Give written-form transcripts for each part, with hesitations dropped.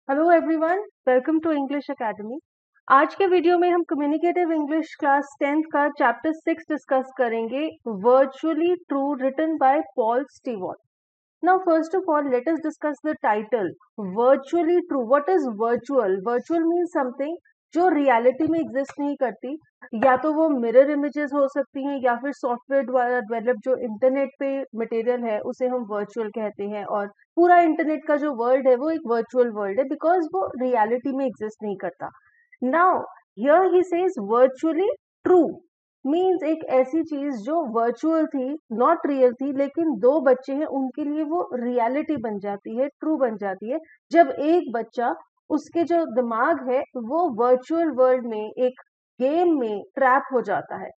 Hello everyone, welcome to English Academy. आज के video में हम कम्युनिकेटिव इंग्लिश क्लास 10th का चैप्टर 6 डिस्कस करेंगे, virtually true, written by Paul Stewart. Now first of all let us discuss the title virtually true. What is virtual? Virtual means something जो reality में exist नहीं करती, या तो वो mirror images हो सकती हैं या फिर सॉफ्टवेयर द्वारा डेवलप जो इंटरनेट पे मटेरियल है उसे हम वर्चुअल कहते हैं। और पूरा इंटरनेट का जो वर्ल्ड है वो एक वर्चुअल वर्ल्ड है बिकॉज वो रियलिटी में एग्जिस्ट नहीं करता। Now here he says virtually true means एक ऐसी चीज जो वर्चुअल थी, नॉट रियल थी, लेकिन दो बच्चे हैं उनके लिए वो रियलिटी बन जाती है, ट्रू बन जाती है जब एक बच्चा, उसके जो दिमाग है वो वर्चुअल वर्ल्ड में एक गेम में ट्रैप हो जाता है।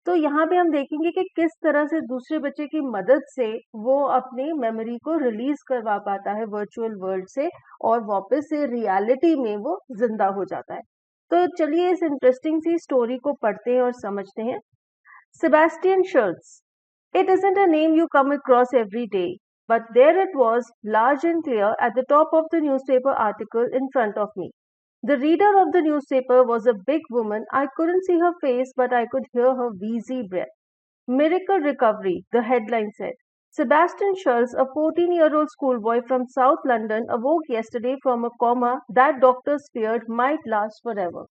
तो यहाँ पे हम देखेंगे कि किस तरह से दूसरे बच्चे की मदद से वो अपनी मेमोरी को रिलीज करवा पाता है वर्चुअल वर्ल्ड से और वापस से रियलिटी में वो जिंदा हो जाता है। तो चलिए इस इंटरेस्टिंग सी स्टोरी को पढ़ते हैं और समझते हैं। Sebastian Schultz. It isn't a name you come across every day, but there it was, large and clear, at the top of the newspaper article in front of me. The reader of the newspaper was a big woman. I couldn't see her face, but I could hear her wheezy breath. Miracle recovery, the headline said. Sebastian Schultz, a 14-year-old schoolboy from South London, awoke yesterday from a coma that doctors feared might last forever.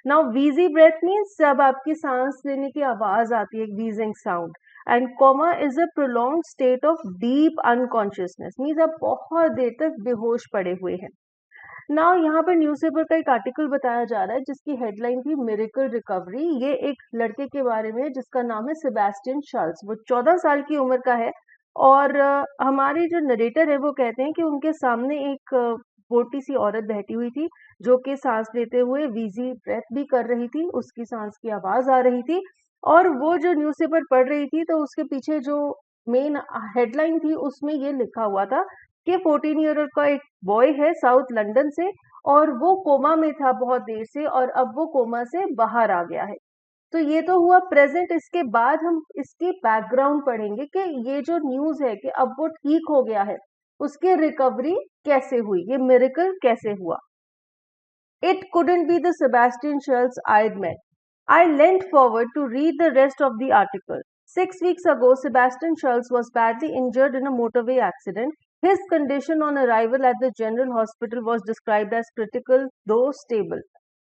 Now wheezy breath means जब आपकी सांस लेने की आवाज आती है, wheezing sound, and coma is a prolong state of deep unconsciousness means आप बहुत देर तक बेहोश पड़े हुए हैं। नाउ यहाँ पर न्यूज़पेपर का एक आर्टिकल बताया जा रहा है जिसकी हेडलाइन थी मिरेकल रिकवरी। ये एक लड़के के बारे में है जिसका नाम है सेबेस्टियन शल्ट्ज। वो 14 साल की उम्र का है और हमारे जो नरेटर है वो कहते हैं कि उनके सामने एक मोटी सी औरत बैठी हुई थी जो कि सांस लेते हुए वीजी ब्रेथ भी कर रही थी, उसकी सांस की आवाज आ रही थी और वो जो न्यूज़पेपर पढ़ रही थी तो उसके पीछे जो मेन हेडलाइन थी उसमें ये लिखा हुआ था कि 14 ईयर का एक बॉय है साउथ लंदन से और वो कोमा में था बहुत देर से और अब वो कोमा से बाहर आ गया है। तो ये तो हुआ प्रेजेंट। इसके बाद हम इसकी बैकग्राउंड पढ़ेंगे कि ये जो न्यूज है कि अब वो ठीक हो गया है, उसकी रिकवरी कैसे हुई, ये मिरेकल कैसे हुआ। It couldn't be the Sebastian Schultz I'd met. I leant forward to read the rest of the article. 6 weeks ago, Sebastian Schultz was badly injured in a motorway accident. His condition on arrival at the General Hospital was described as critical, though stable.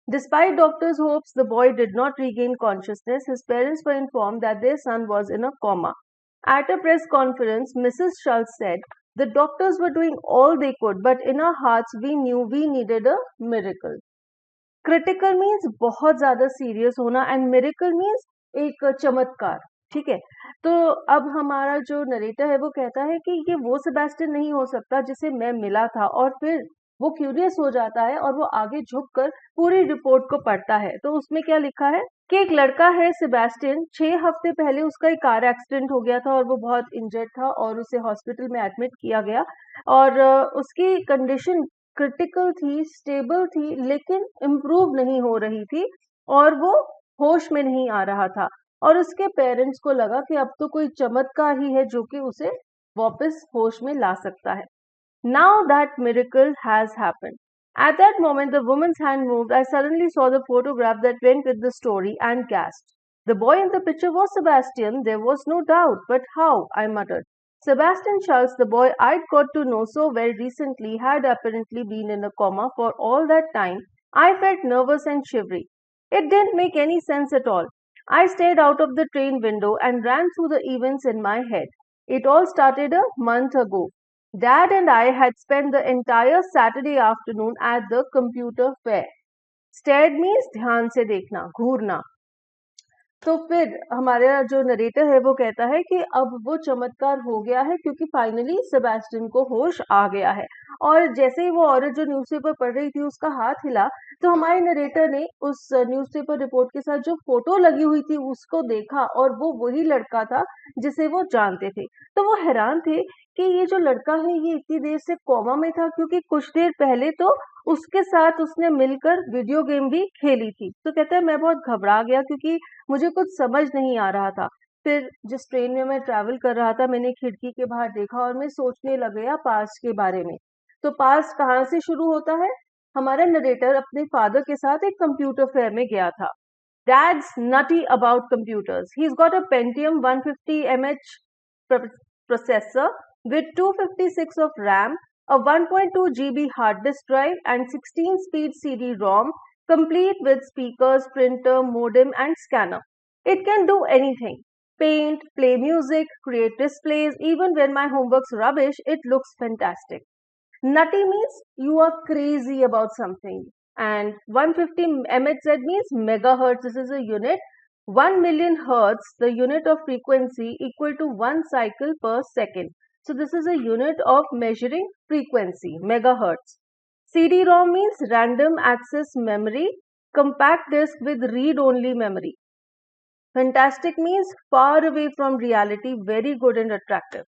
Despite doctors' hopes, the boy did not regain consciousness. His parents were informed that their son was in a coma. At a press conference, Mrs. Schultz said, the doctors were doing all they could, but in our hearts we knew we needed a miracle. Critical means बहुत ज्यादा serious होना and miracle means एक चमत्कार। ठीक है, तो अब हमारा जो नरेटर है वो कहता है कि ये वो सेबेस्टियन नहीं हो सकता जिसे मैं मिला था, और फिर वो क्यूरियस हो जाता है और वो आगे झुककर पूरी रिपोर्ट को पढ़ता है। तो उसमें क्या लिखा है कि एक लड़का है सेबेस्टियन, 6 हफ्ते पहले उसका एक कार एक्सीडेंट हो गया था और वो बहुत इंजर्ड था और उसे हॉस्पिटल में एडमिट किया गया और उसकी कंडीशन क्रिटिकल थी, स्टेबल थी, लेकिन इम्प्रूव नहीं हो रही थी और वो होश में नहीं आ रहा था और उसके पेरेंट्स को लगा कि अब तो कोई चमत्कार ही है जो कि उसे वापस होश में ला सकता है। Now that miracle has happened. At that moment, the woman's hand moved. I suddenly saw the photograph that went with the story and gasped. The boy in the picture was Sebastian, there was no doubt. But how? I muttered. Sebastian Schultz, the boy I'd got to know so well recently, had apparently been in a coma for all that time. I felt nervous and shivery. It didn't make any sense at all. I stared out of the train window and ran through the events in my head. It all started a month ago. Dad and I had spent the entire Saturday afternoon at the computer fair. Stared means ध्यान से देखना, घूरना। तो फिर हमारा जो narrator है वो कहता है कि अब वो चमत्कार हो गया है क्योंकि फाइनली सेबेस्टियन को होश आ गया है। और जैसे ही वो औरत जो न्यूज़पेपर पढ़ रही थी उसका हाथ हिला तो हमारे नरेटर ने उस न्यूज़पेपर रिपोर्ट के साथ जो फोटो लगी हुई थी उसको देखा और वो वही लड़का था जिसे वो जानते थे। तो वो हैरान थे कि ये जो लड़का है ये इतनी देर से कोमा में था क्योंकि कुछ देर पहले तो उसके साथ उसने मिलकर वीडियो गेम भी खेली थी। तो कहता है मैं बहुत घबरा गया क्योंकि मुझे कुछ समझ नहीं आ रहा था। फिर जिस ट्रेन में मैं ट्रैवल कर रहा था मैंने खिड़की के बाहर देखा और मैं सोचने लग गया पास्ट के बारे में। तो पास्ट कहाँ से शुरू होता है? हमारा नरेटर अपने फादर के साथ एक कंप्यूटर फेयर में गया था. Dad's nutty about computers. He's got a Pentium 150 mAh processor with 256 of RAM, a 1.2 GB hard disk drive, and 16-speed CD-ROM, complete with speakers, printer, modem, and scanner. It can do anything. Paint, play music, create displays. Even when my homework's rubbish, it looks fantastic. Nutty means you are crazy about something. And 150 MHz means megahertz. This is a unit. 1 million hertz, the unit of frequency, equal to 1 cycle per second. So this is a unit of measuring frequency, megahertz. CD-ROM means random access memory, compact disk with read-only memory. Fantastic means far away from reality, very good and attractive.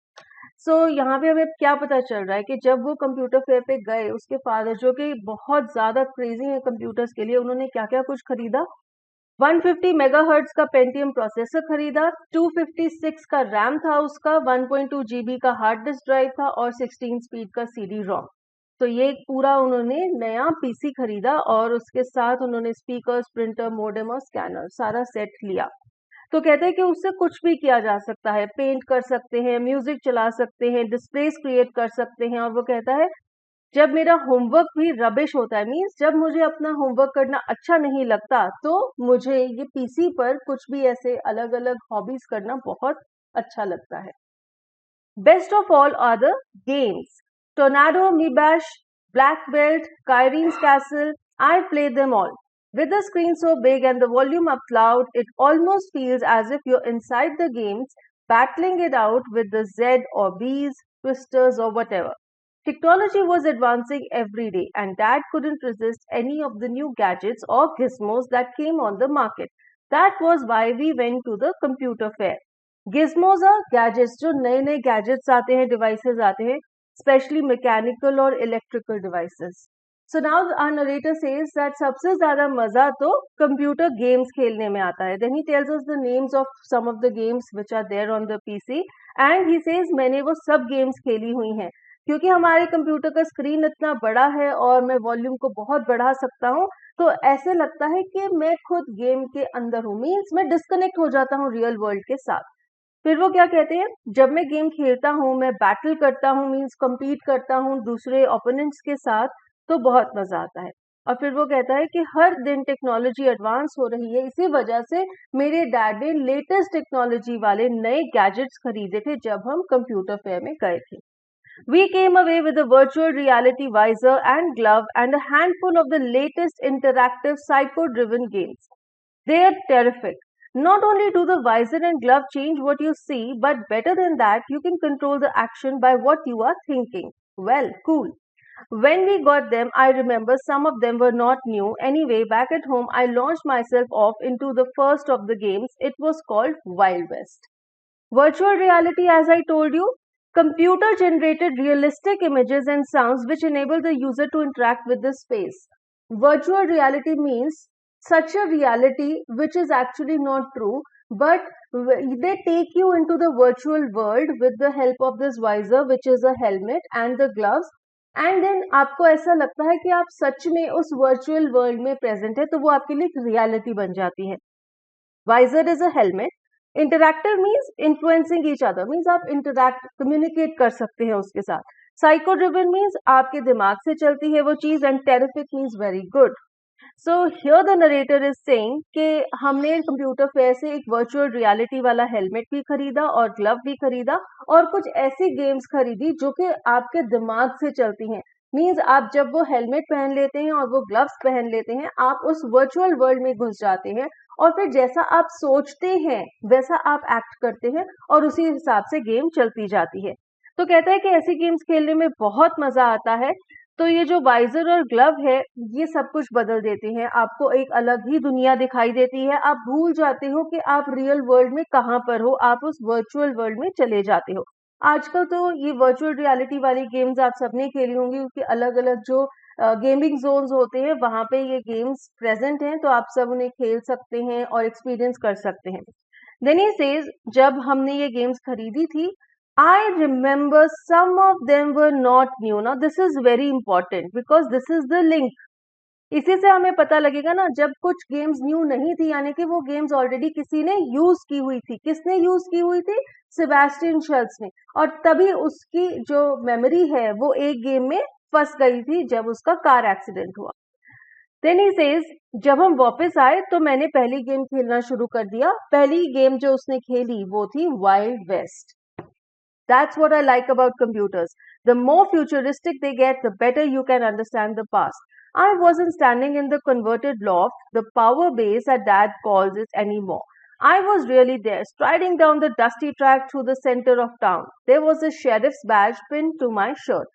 सो यहाँ पे हमें क्या पता चल रहा है कि जब वो कंप्यूटर फेयर पे गए, उसके फादर जो कि बहुत ज्यादा क्रेजी है कंप्यूटर्स के लिए, उन्होंने क्या क्या कुछ खरीदा. 150 मेगाहर्ट्ज का पेंटियम प्रोसेसर खरीदा, 256 का रैम था उसका, 1.2 GB का हार्ड डिस्क ड्राइव था और 16 स्पीड का CD रोम. तो ये पूरा उन्होंने नया पीसी खरीदा और उसके साथ उन्होंने स्पीकर्स, प्रिंटर, मोडेम और स्कैनर सारा सेट लिया. तो कहते हैं कि उससे कुछ भी किया जा सकता है, पेंट कर सकते हैं, म्यूजिक चला सकते हैं, डिस्प्लेस क्रिएट कर सकते हैं. और वो कहता है जब मेरा होमवर्क भी रबिश होता है, मीन्स जब मुझे अपना होमवर्क करना अच्छा नहीं लगता, तो मुझे ये पीसी पर कुछ भी ऐसे अलग अलग हॉबीज करना बहुत अच्छा लगता है. Best of all are the games. Tornado, मीबैश, ब्लैक बेल्ट, कायरीन्स castle, I play them all. With the screen so big and the volume up loud, it almost feels as if you're inside the games, battling it out with the Z or Bs, twisters or whatever. Technology was advancing every day and Dad couldn't resist any of the new gadgets or gizmos that came on the market. That was why we went to the computer fair. Gizmos are gadgets, जो नए नए gadgets आते हैं, devices आते हैं, especially mechanical और electrical devices. So now our narrator says that सबसे ज़्यादा मज़ा तो computer games खेलने में आता है. Then he tells us the names of some of the games which are there on the PC and he says मैंने वो सब games खेली हुई हैं. क्योंकि हमारे कंप्यूटर का स्क्रीन इतना बड़ा है और मैं वॉल्यूम को बहुत बढ़ा सकता हूँ, तो ऐसे लगता है कि मैं खुद गेम के अंदर हूँ, मीन्स मैं डिस्कनेक्ट हो जाता हूँ रियल वर्ल्ड के साथ. फिर वो क्या कहते हैं, जब मैं गेम खेलता हूँ, मैं बैटल करता हूँ, मीन्स कम्पीट करता हूँ दूसरे ओपोनेंट्स के साथ, तो बहुत मजा आता है. और फिर वो कहता है कि हर दिन टेक्नोलॉजी एडवांस हो रही है, इसी वजह से मेरे डैड ने लेटेस्ट टेक्नोलॉजी वाले नए गैजेट्स खरीदे थे जब हम कंप्यूटर फेयर में गए थे. We came away with a virtual reality visor and glove and a handful of the latest interactive psycho-driven games. They are terrific. Not only do the visor and glove change what you see, but better than that, you can control the action by what you are thinking. Well, cool. When we got them, I remember some of them were not new. Anyway, back at home, I launched myself off into the first of the games. It was called Wild West. Virtual reality, as I told you, computer-generated realistic images and sounds which enable the user to interact with the space. Virtual reality means such a reality which is actually not true, but they take you into the virtual world with the help of this visor, which is a helmet, and the gloves. And then आपको ऐसा लगता है कि आप सच में उस virtual world में present है, तो वो आपके लिए एक रियलिटी बन जाती है. Visor is a helmet. Interactive means influencing each other, means आप इंटरैक्ट कम्युनिकेट कर सकते हैं उसके साथ. साइको ड्रिवन मीन्स आपके दिमाग से चलती है वो चीज. And terrific means very good. So here the narrator is saying कि हमने कंप्यूटर फेयर से एक वर्चुअल रियलिटी वाला हेलमेट भी खरीदा और ग्लव भी खरीदा और कुछ ऐसी गेम्स खरीदी जो कि आपके दिमाग से चलती हैं. मीन्स आप जब वो हेलमेट पहन लेते हैं और वो ग्लव्स पहन लेते हैं, आप उस वर्चुअल वर्ल्ड में घुस जाते हैं और फिर जैसा आप सोचते हैं वैसा आप एक्ट करते हैं और उसी हिसाब से गेम चलती जाती है. तो कहता है कि ऐसी गेम्स खेलने में बहुत मजा आता है. तो ये जो वाइजर और ग्लव है, ये सब कुछ बदल देते हैं, आपको एक अलग ही दुनिया दिखाई देती है. आप भूल जाते हो कि आप रियल वर्ल्ड में कहाँ पर हो, आप उस वर्चुअल वर्ल्ड में चले जाते हो. आजकल तो ये वर्चुअल रियलिटी वाली गेम्स आप सबने खेली होंगी, क्योंकि अलग अलग जो गेमिंग जोन्स होते हैं वहां पे ये गेम्स प्रेजेंट हैं, तो आप सब उन्हें खेल सकते हैं और एक्सपीरियंस कर सकते हैं. देन ही सेज जब हमने ये गेम्स खरीदी थी I remember some of them were not new. Now this is very important because this is the link. इसी से हमें पता लगेगा ना, जब कुछ गेम्स न्यू नहीं थी यानी कि वो गेम्स ऑलरेडी किसी ने यूज की हुई थी. किसने यूज की हुई थी? सेबेस्टियन शेल्स ने. और तभी उसकी जो मेमोरी है वो एक गेम में फंस गई थी जब उसका कार एक्सीडेंट हुआ. देन ही सेज, जब हम वापस आए तो मैंने पहली गेम खेलना शुरू कर दिया. पहली गेम जो उसने खेली वो थी Wild West. That's what I like about computers. The more futuristic they get, the better you can understand the past. I wasn't standing in the converted loft, the power base as dad calls it anymore. I was really there, striding down the dusty track through the center of town. There was a sheriff's badge pinned to my shirt.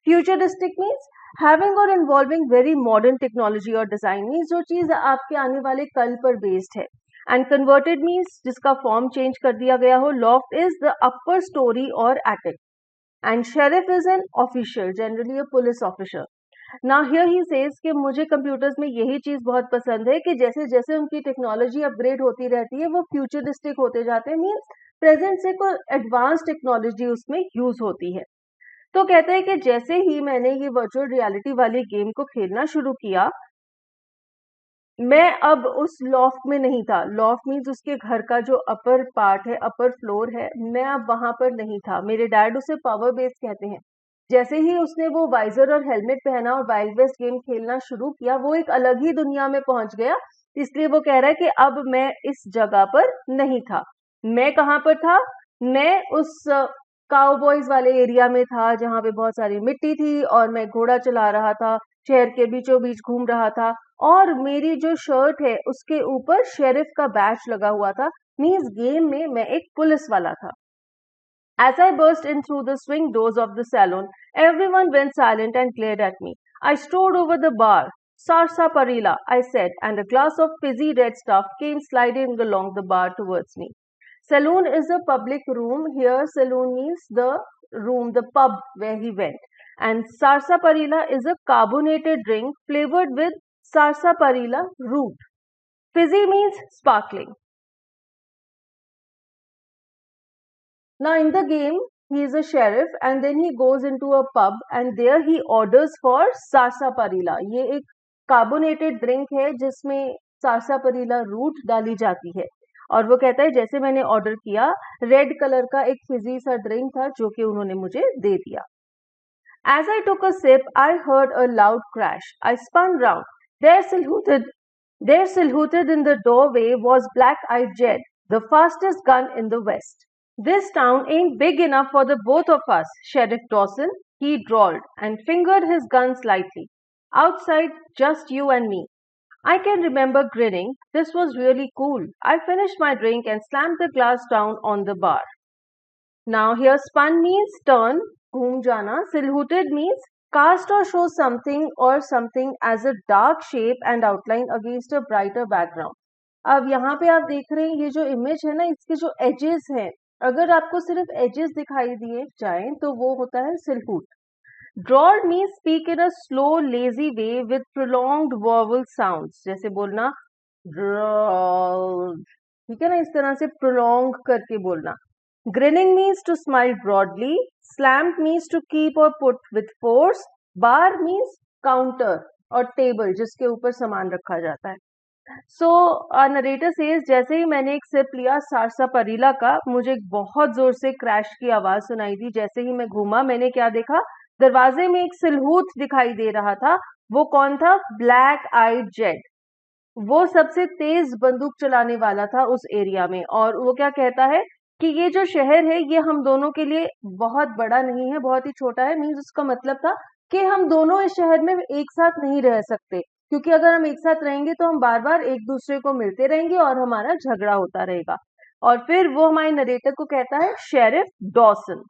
Futuristic means having or involving very modern technology or design, means जो चीज आपके आने वाले कल पर based है. And converted means जिसका form change कर दिया गया हो. Loft is the upper storey और attic. And sheriff is an official, generally a police officer. Now here he says कि मुझे कंप्यूटर्स में यही चीज बहुत पसंद है कि जैसे जैसे उनकी टेक्नोलॉजी अपग्रेड होती रहती है वो फ्यूचरिस्टिक होते जाते हैं. मीन्स प्रेजेंट से कोई एडवांस टेक्नोलॉजी उसमें यूज होती है. तो कहते हैं कि जैसे ही मैंने ये वर्चुअल रियलिटी वाली गेम को खेलना शुरू किया, मैं अब उस लॉफ्ट में नहीं था. लॉफ्ट मीन्स उसके घर का जो अपर पार्ट है, अपर फ्लोर है. मैं अब वहां पर नहीं था. मेरे डैड उसे पावर बेस कहते हैं. जैसे ही उसने वो वाइजर और हेलमेट पहना और वाइल्ड वेस्ट गेम खेलना शुरू किया, वो एक अलग ही दुनिया में पहुंच गया. इसलिए वो कह रहा है कि अब मैं इस जगह पर नहीं था. मैं कहाँ पर था? मैं उस काउबॉयज वाले एरिया में था जहां पे बहुत सारी मिट्टी थी और मैं घोड़ा चला रहा था, शहर के बीचों बीच घूम रहा था. और मेरी जो शर्ट है उसके ऊपर शेरिफ का बैच लगा हुआ था. मींस गेम में मैं एक पुलिस वाला था. As I burst in through the swing doors of the salon, everyone went silent and glared at me. I strode over the bar. Sarsaparilla, I said, and a glass of fizzy red stuff came sliding along the bar towards me. Saloon is a public room. Here, saloon means the room, the pub where he went. And sarsaparilla is a carbonated drink flavored with sarsaparilla root. Fizzy means sparkling. Now in the game, he is a sheriff and then he goes into a pub and there he orders for sarsaparilla. ये एक carbonated drink है जिसमें sarsaparilla root डाली जाती है. और वो कहता है जैसे मैंने ऑर्डर किया, रेड कलर का एक फिजी सा ड्रिंक था जो कि उन्होंने मुझे दे दिया. As I took a sip, I heard a loud crash. I spun round. There silhouetted in the doorway was Black-Eyed Jed, the fastest gun in the West. This town ain't big enough for the both of us, Sheriff Dawson, he drawled and fingered his gun slightly. Outside, just you and me. I can remember grinning. This was really cool. I finished my drink and slammed the glass down on the bar. Now here spun means turn, घूम जाना. Silhouetted means cast or show something or something as a dark shape and outline against a brighter background. अब यहाँ पे आप देख रहे हैं ये जो इमेज है ना, इसके जो एजेस हैं, अगर आपको सिर्फ एजेस दिखाई दिए जाएं तो वो होता है silhouette. Drawled means speak in a slow, lazy way with prolonged vowel sounds. जैसे बोलना drawled, ठीक है ना, इस तरह से prolong करके बोलना. Grinning means to smile broadly. Slammed means to keep or put with force. Bar means counter और table जिसके ऊपर सामान रखा जाता है. So narrator says, जैसे ही मैंने एक सिप लिया सारसापरीला का, मुझे बहुत जोर से क्रैश की आवाज सुनाई दी. जैसे ही मैं घूमा, मैंने क्या देखा? दरवाजे में एक सिलहूत दिखाई दे रहा था. वो कौन था? ब्लैक आइड जेड. वो सबसे तेज बंदूक चलाने वाला था उस एरिया में. और वो क्या कहता है कि ये जो शहर है ये हम दोनों के लिए बहुत बड़ा नहीं है, बहुत ही छोटा है. मीन्स उसका मतलब था कि हम दोनों इस शहर में एक साथ नहीं रह सकते, क्योंकि अगर हम एक साथ रहेंगे तो हम बार बार एक दूसरे को मिलते रहेंगे और हमारा झगड़ा होता रहेगा. और फिर वो हमारे नरेटर को कहता है शेरिफ डॉसन.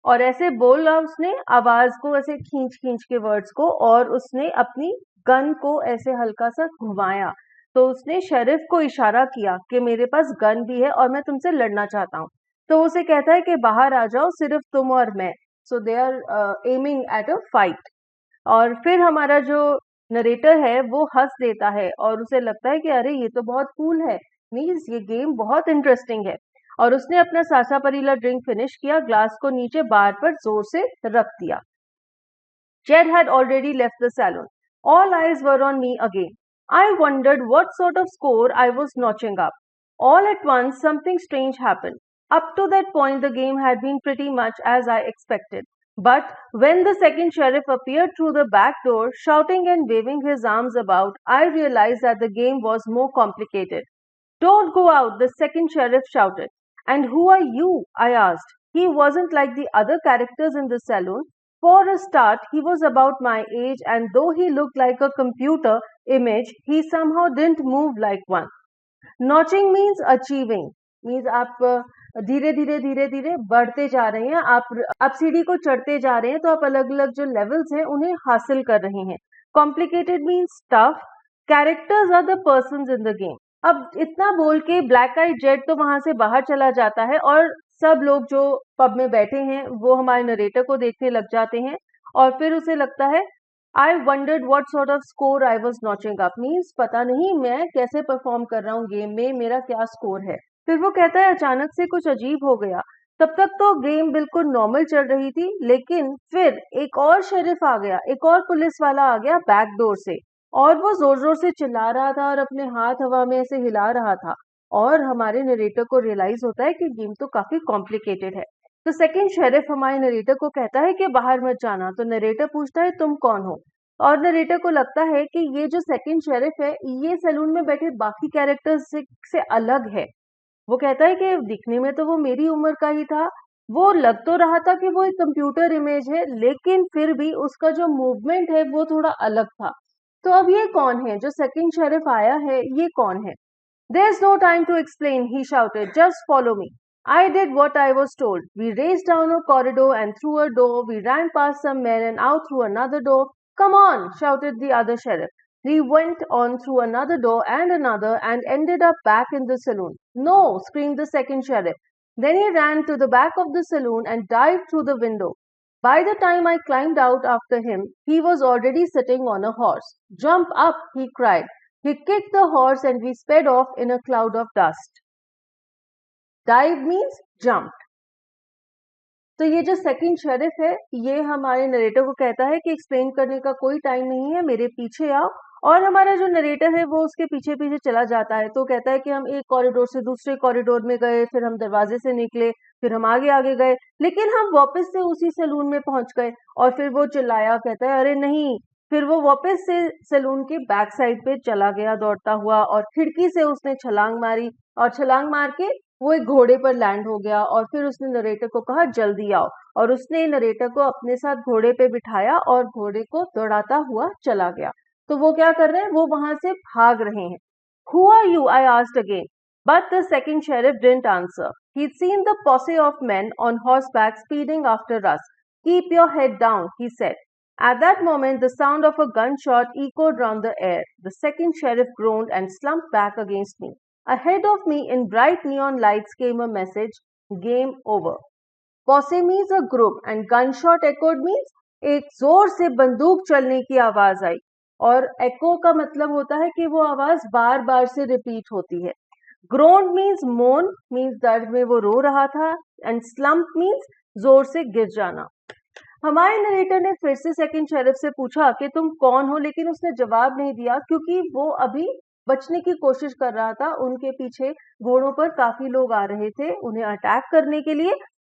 और ऐसे बोला उसने, आवाज को ऐसे खींच खींच के वर्ड्स को, और उसने अपनी गन को ऐसे हल्का सा घुमाया. तो उसने शेरिफ को इशारा किया कि मेरे पास गन भी है और मैं तुमसे लड़ना चाहता हूँ. तो उसे कहता है कि बाहर आ जाओ, सिर्फ तुम और मैं. So they are aiming at a fight. और फिर हमारा जो नरेटर है वो हंस देता है और उसे लगता है कि अरे ये तो बहुत कूल है, मीन्स ये गेम बहुत इंटरेस्टिंग है. और उसने अपना सासापरीला ड्रिंक फिनिश किया, ग्लास को नीचे बार पर जोर से रख दिया। Jed had already left the salon. All eyes were on me again. I wondered what sort of score I was notching up. All at once, something strange happened. Up to that point, the game had been pretty much as I expected. But when the second sheriff appeared through the back door, shouting and waving his arms about, I realized that the game was more complicated. Don't go out, the second sheriff shouted. And who are you? I asked. He wasn't like the other characters in the saloon. For a start, he was about my age, and though he looked like a computer image, he somehow didn't move like one. Notching means achieving, means आप धीरे धीरे बढ़ते जा रहे हैं, आप सीढ़ी को चढ़ते जा रहे हैं, तो आप अलग अलग जो लेवल्स हैं उन्हें हासिल कर रहे हैं. Complicated means tough. Characters are the persons in the game. अब इतना बोल के ब्लैक आइड जेड तो वहां से बाहर चला जाता है और सब लोग जो पब में बैठे हैं वो हमारे नरेटर को देखने लग जाते हैं और फिर उसे लगता है I wondered what sort of score I was notching up. Means पता नहीं मैं कैसे परफॉर्म कर रहा हूँ गेम में, मेरा क्या स्कोर है. फिर वो कहता है अचानक से कुछ अजीब हो गया. तब तक तो गेम बिल्कुल नॉर्मल चल रही थी, लेकिन फिर एक और शेरिफ आ गया, एक और पुलिस वाला आ गया बैक डोर से, और वो जोर जोर से चिल्ला रहा था और अपने हाथ हवा में ऐसे हिला रहा था. और हमारे नरेटर को रियलाइज होता है कि गेम तो काफी कॉम्प्लिकेटेड है. तो सेकंड शेरिफ हमारे नरेटर को कहता है कि बाहर मत जाना. तो नरेटर पूछता है तुम कौन हो, और नरेटर को लगता है कि ये जो सेकंड शेरिफ है ये सैलून में बैठे बाकी कैरेक्टर्स से अलग है. वो कहता है कि दिखने में तो वो मेरी उम्र का ही था, वो लग तो रहा था कि वो एक कंप्यूटर इमेज है, लेकिन फिर भी उसका जो मूवमेंट है वो थोड़ा अलग था. तो अब ये कौन है जो सेकंड शेरिफ आया है, ये कौन है? There's no time to explain, he shouted. Just follow me. I did what I was told. We raced down a corridor and through a door. We ran past some men and out through another door. Come on, shouted the other sheriff. We went on through another door and another and ended up back in the saloon. No, screamed the second sheriff. Then he ran to the back of the saloon and dived through the window. By the time I climbed out after him, he was already sitting on a horse. Jump up, he cried. He kicked the horse and we sped off in a cloud of dust. Dive means jump. तो ये जो second sheriff है ये हमारे narrator को कहता है कि एक्सप्लेन करने का कोई टाइम नहीं है, मेरे पीछे आओ. और हमारा जो नरेटर है वो उसके पीछे पीछे चला जाता है. तो कहता है कि हम एक कॉरिडोर से दूसरे कॉरिडोर में गए, फिर हम दरवाजे से निकले, फिर हम आगे आगे गए, लेकिन हम वापस से उसी सैलून में पहुंच गए. और फिर वो चिल्लाया, कहता है अरे नहीं. फिर वो वापस से सैलून के बैक साइड पे चला गया दौड़ता हुआ, और खिड़की से उसने छलांग मारी, और छलांग मार के वो एक घोड़े पर लैंड हो गया. और फिर उसने नरेटर को कहा जल्दी आओ, और उसने नरेटर को अपने साथ घोड़े पे बिठाया और घोड़े को दौड़ाता हुआ चला गया. तो वो क्या कर रहे हैं, वो वहां से भाग रहे हैं. Who are you? I asked again. But the second sheriff didn't answer. He'd seen the posse of men on horseback speeding after us. Keep your head down, he said. At that moment, the sound of a gunshot echoed round the air. The second sheriff groaned and slumped back against me. Ahead of me, in bright neon lights, came a message, game over. Posse means a group and gunshot echoed means एक जोर से बंदूक चलने की आवाज आई. और echo का मतलब होता है कि वो आवाज बार बार से रिपीट होती है. Groaned means moan, means दर्द में वो रो रहा था, and slump means जोर से गिर जाना. हमारे नरेटर ने फिर से सेकंड शेरिफ से पूछा कि तुम कौन हो, लेकिन उसने जवाब नहीं दिया क्योंकि वो अभी बचने की कोशिश कर रहा था. उनके पीछे घोड़ों पर काफी लोग आ रहे थे उन्हें अटैक करने के लिए.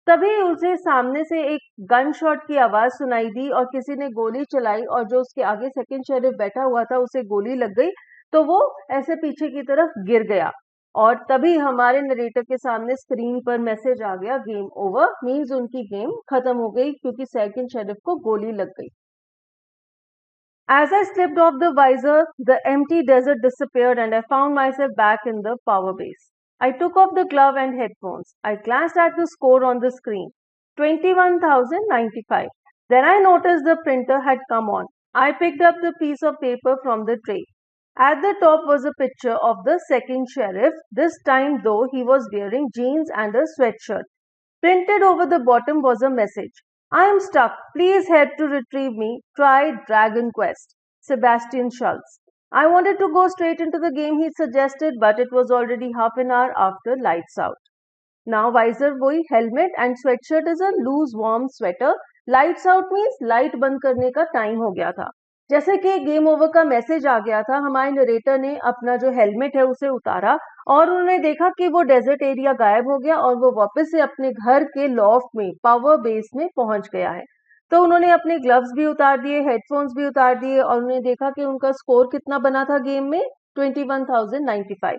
तभी उसे सामने से एक गन शॉट की आवाज सुनाई दी और किसी ने गोली चलाई, और जो उसके आगे सेकंड शेरिफ बैठा हुआ था उसे गोली लग गई, तो वो ऐसे पीछे की तरफ गिर गया. और तभी हमारे नरेटर के सामने स्क्रीन पर मैसेज आ गया, गेम ओवर. मींस उनकी गेम खत्म हो गई क्योंकि सेकंड शेरिफ को गोली लग गई. As I slipped off the visor, the empty desert disappeared and I found myself back in the power base. I took off the glove and headphones. I glanced at the score on the screen, 21,095. Then I noticed the printer had come on. I picked up the piece of paper from the tray. At the top was a picture of the second sheriff, this time though he was wearing jeans and a sweatshirt. Printed over the bottom was a message. I am stuck. Please help to retrieve me. Try Dragon Quest. Sebastian Schultz. I wanted to go straight into the game he suggested, but it was already half an hour after lights out. Now visor वही helmet and sweatshirt is a loose warm sweater. Lights out means light बंद करने का time हो गया था. जैसे कि game over का मैसेज आ गया था, हमारे नरेटर ने अपना जो हेलमेट है उसे उतारा और उन्होंने देखा कि वो डेजर्ट एरिया गायब हो गया और वो वापस से अपने घर के लॉफ्ट में पावर बेस में पहुंच गया है. तो उन्होंने अपने ग्लव्स भी उतार दिए, हेडफोन्स भी उतार दिए और उन्होंने देखा कि उनका स्कोर कितना बना था गेम में, 21,095.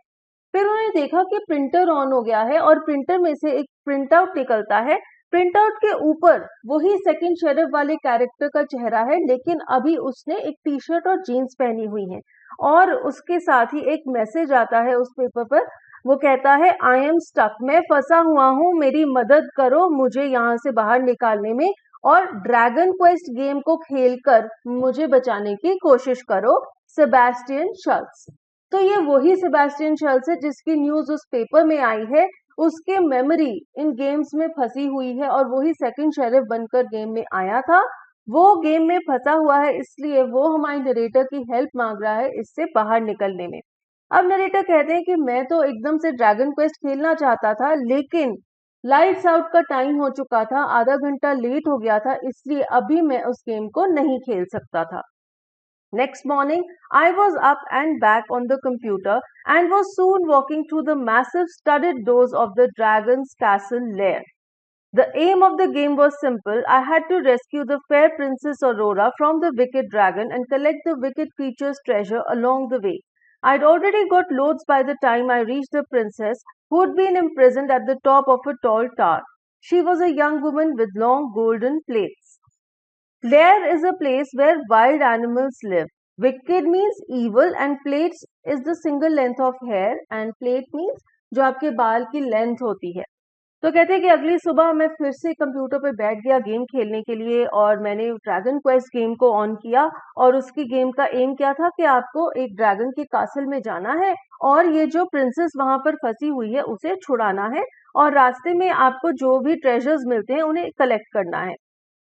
फिर उन्होंने देखा कि प्रिंटर ऑन हो गया है और प्रिंटर में से एक प्रिंट आउट निकलता है. प्रिंट आउट के ऊपर वही सेकंड शेरिफ वाले कैरेक्टर का चेहरा है, लेकिन अभी उसने एक टी शर्ट और जीन्स पहनी हुई है और उसके साथ ही एक मैसेज आता है उस पेपर पर. वो कहता है, आई एम स्टक, मैं फंसा हुआ हूँ, मेरी मदद करो मुझे यहाँ से बाहर निकालने में और ड्रैगन क्वेस्ट गेम को खेलकर मुझे बचाने की कोशिश करो, सेबेस्टियन शल्स. तो ये वही सेबेस्टियन शल्स है जिसकी न्यूज उस पेपर में आई है. उसके मेमोरी इन गेम्स में फंसी हुई है और वही सेकंड शेरिफ बनकर गेम में आया था. वो गेम में फंसा हुआ है, इसलिए वो हमारे नरेटर की हेल्प मांग रहा है इससे बाहर निकलने में. अब नरेटर कहते हैं कि मैं तो एकदम से ड्रैगन क्वेस्ट खेलना चाहता था, लेकिन लाइट्स आउट का टाइम हो चुका था, आधा घंटा लेट हो गया था, इसलिए अभी मैं उस गेम को नहीं खेल सकता था. Next morning, I was up and back on the computer and was soon walking through the massive studded doors of the dragon's castle lair. The aim of the game was simple. I had to rescue the fair Princess Aurora from the wicked dragon and collect the wicked creature's treasure along the way. I'd already got loads by the time I reached the princess, who had been imprisoned at the top of a tall tower. She was a young woman with long golden plaits. Lair is a place where wild animals live. Wicked means evil and plaits is the single length of hair and plait means जो आपके बाल की length होती है. तो कहते हैं कि अगली सुबह मैं फिर से कंप्यूटर पर बैठ गया गेम खेलने के लिए और मैंने ड्रैगन क्वेस्ट गेम को ऑन किया और उसकी गेम का एम क्या था कि आपको एक ड्रैगन के कासल में जाना है और ये जो प्रिंसेस वहां पर फंसी हुई है उसे छुड़ाना है और रास्ते में आपको जो भी ट्रेजर्स मिलते हैं उन्हें कलेक्ट करना है.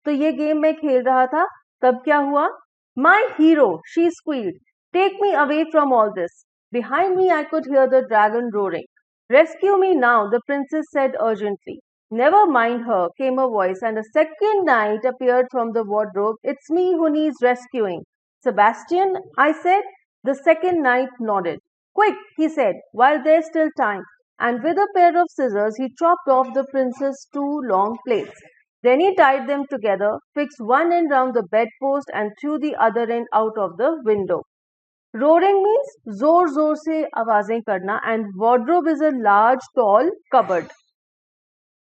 तो ये गेम मैं खेल रहा था. तब क्या हुआ? My hero, she squealed. Take me away from all this. Behind me, I could hear the dragon roaring. Rescue me now, the princess said urgently. Never mind her, came a voice, and a second knight appeared from the wardrobe. It's me who needs rescuing. Sebastian, I said. The second knight nodded. Quick, he said, while there's still time. And with a pair of scissors, he chopped off the princess' two long plaits. Then he tied them together, fixed one end round the bedpost and threw the other end out of the window. Roaring means जोर जोर से आवाजें करना and wardrobe is a large tall cupboard.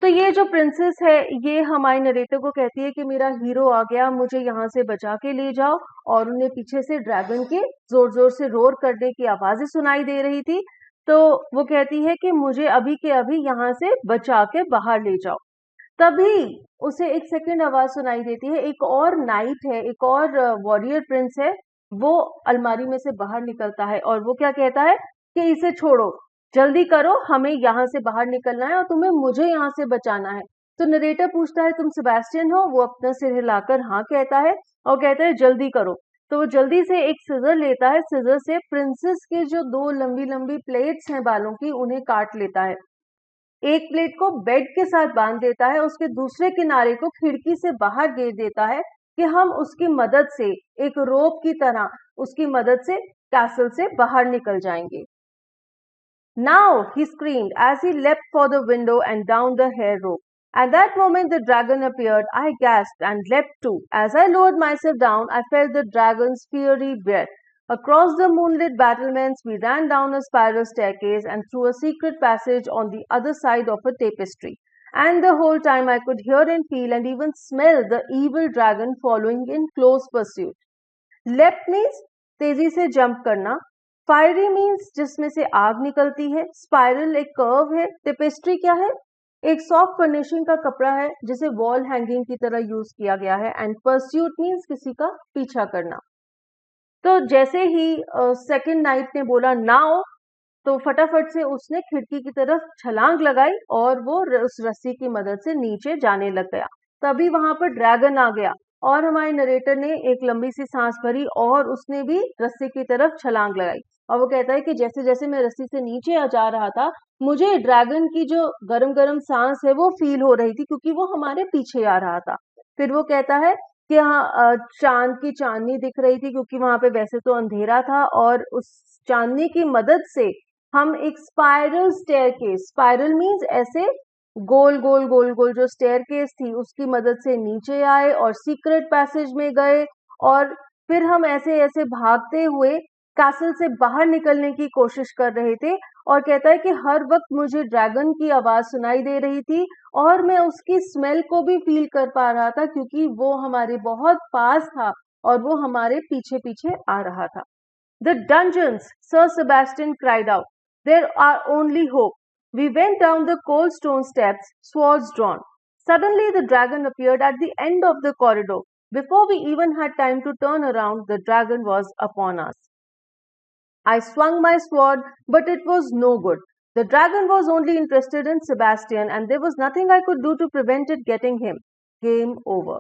तो ये जो princess है ये हमारे नरेटर को कहती है कि मेरा हीरो आ गया, मुझे यहाँ से बचा के ले जाओ. और उन्हें पीछे से ड्रैगन के जोर जोर से रोर करने की आवाजें सुनाई दे रही थी. तो वो कहती है कि मुझे अभी के अभी यहाँ से बचा के बाहर ले जाओ. तभी उसे एक सेकंड आवाज सुनाई देती है. एक और नाइट है, एक और वॉरियर प्रिंस है, वो अलमारी में से बाहर निकलता है और वो क्या कहता है कि इसे छोड़ो, जल्दी करो, हमें यहाँ से बाहर निकलना है और तुम्हें मुझे यहाँ से बचाना है. तो नरेटर पूछता है तुम सेबेस्टियन हो? वो अपना सिर हिलाकर हाँ कहता है और कहता है जल्दी करो. तो वो जल्दी से एक सिजर लेता है, सिजर से प्रिंसेस के जो दो लंबी लंबी प्लेट्स हैं बालों की उन्हें काट लेता है. एक प्लेट को बेड के साथ बांध देता है, उसके दूसरे किनारे को खिड़की से बाहर गिर देता है कि हम उसकी मदद से एक रोप की तरह उसकी मदद से कैसल से बाहर निकल जाएंगे. Now, he screamed as he leapt for the window and down the hair rope. At that moment, the dragon appeared. I gasped and leapt too. As I lowered myself down, I felt the dragon's fiery breath. Across the moonlit battlements, we ran down a spiral staircase and through a secret passage on the other side of a tapestry. And the whole time I could hear and feel and even smell the evil dragon following in close pursuit. Leapt means तेजी से jump करना. Fiery means जिसमें से आग निकलती है. Spiral एक curve है. टेपेस्ट्री क्या है? एक सॉफ्ट फर्निशिंग का कपड़ा है जिसे वॉल हैंगिंग की तरह यूज किया गया है. एंड परस्यूट मीन्स किसी का पीछा करना. तो जैसे ही सेकंड नाइट ने बोला नाउ, तो फटाफट से उसने खिड़की की तरफ छलांग लगाई और वो उस रस्सी की मदद से नीचे जाने लग गया. तभी वहां पर ड्रैगन आ गया और हमारे नरेटर ने एक लंबी सी सांस भरी और उसने भी रस्सी की तरफ छलांग लगाई। और वो कहता है कि जैसे जैसे मैं रस्सी से नीचे जा रहा था, मुझे ड्रैगन की जो गरम गरम सांस है वो फील हो रही थी, क्योंकि वो हमारे पीछे आ रहा था। फिर वो कहता है कि हाँ, चांद की चांदनी दिख रही थी, क्योंकि वहां पे वैसे तो अंधेरा था, और उस चांदनी की मदद से हम एक स्पाइरल स्टेयरकेस, स्पाइरल मींस ऐसे गोल गोल गोल गोल जो स्टेयरकेस थी उसकी मदद से नीचे आए और सीक्रेट पैसेज में गए। और फिर हम ऐसे ऐसे भागते हुए कैसल से बाहर निकलने की कोशिश कर रहे थे। और कहता है कि हर वक्त मुझे ड्रैगन की आवाज सुनाई दे रही थी और मैं उसकी स्मेल को भी फील कर पा रहा था, क्योंकि वो हमारे बहुत पास था और वो हमारे पीछे पीछे आ रहा था। The dungeons, Sir Sebastian cried out. There are only hope. We went down the cold stone steps, swords drawn. Suddenly the dragon appeared at the end of the corridor. Before we even had time to turn around, the dragon was upon us. I swung my sword, but it was no good. The dragon was only interested in Sebastian, and there was nothing I could do to prevent it getting him. Game over.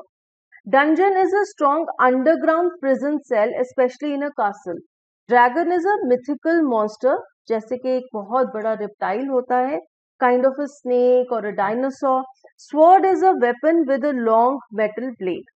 Dungeon is a strong underground prison cell, especially in a castle. Dragon is a mythical monster, जैसे कि एक बहुत बड़ा reptile होता है, kind of a snake or a dinosaur. Sword is a weapon with a long metal blade.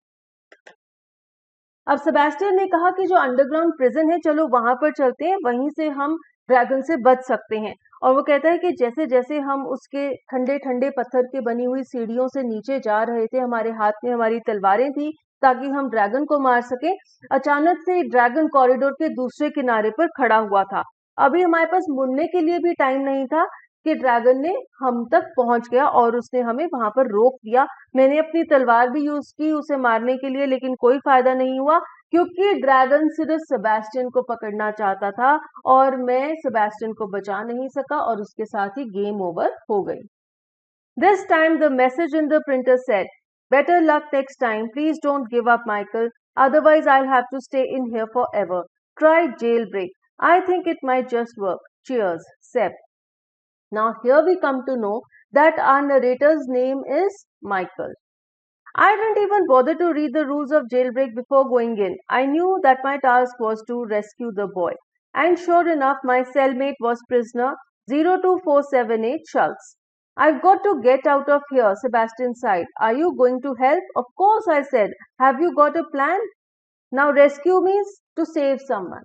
अब Sebastian ने कहा कि जो अंडरग्राउंड प्रिजन है, चलो वहां पर चलते हैं, वहीं से हम ड्रैगन से बच सकते हैं। और वो कहता है कि जैसे जैसे हम उसके ठंडे ठंडे पत्थर की बनी हुई सीढ़ियों से नीचे जा रहे थे, हमारे हाथ में हमारी तलवारें थी ताकि हम ड्रैगन को मार सके। अचानक से ड्रैगन कॉरिडोर के दूसरे किनारे पर खड़ा हुआ था। अभी हमारे पास मुड़ने के लिए भी टाइम नहीं था कि ड्रैगन ने हम तक पहुंच गया और उसने हमें वहां पर रोक दिया। मैंने अपनी तलवार भी यूज की उसे मारने के लिए, लेकिन कोई फायदा नहीं हुआ, क्योंकि ड्रैगन सिर्फ सेबेस्टियन को पकड़ना चाहता था और मैं सेबेस्टियन को बचा नहीं सका और उसके साथ ही गेम ओवर हो गई। This time the message in the printer said, "Better luck next time. Please don't give up, Michael. Otherwise I'll have to stay in here forever. Try jailbreak. I think it might just work. Cheers, Seb." Now here we come to know that our narrator's name is Michael. I didn't even bother to read the rules of jailbreak before going in. I knew that my task was to rescue the boy. And sure enough, my cellmate was prisoner 02478 Schultz. "I've got to get out of here," Sebastian sighed. "Are you going to help?" "Of course," I said. "Have you got a plan?" Now rescue means to save someone.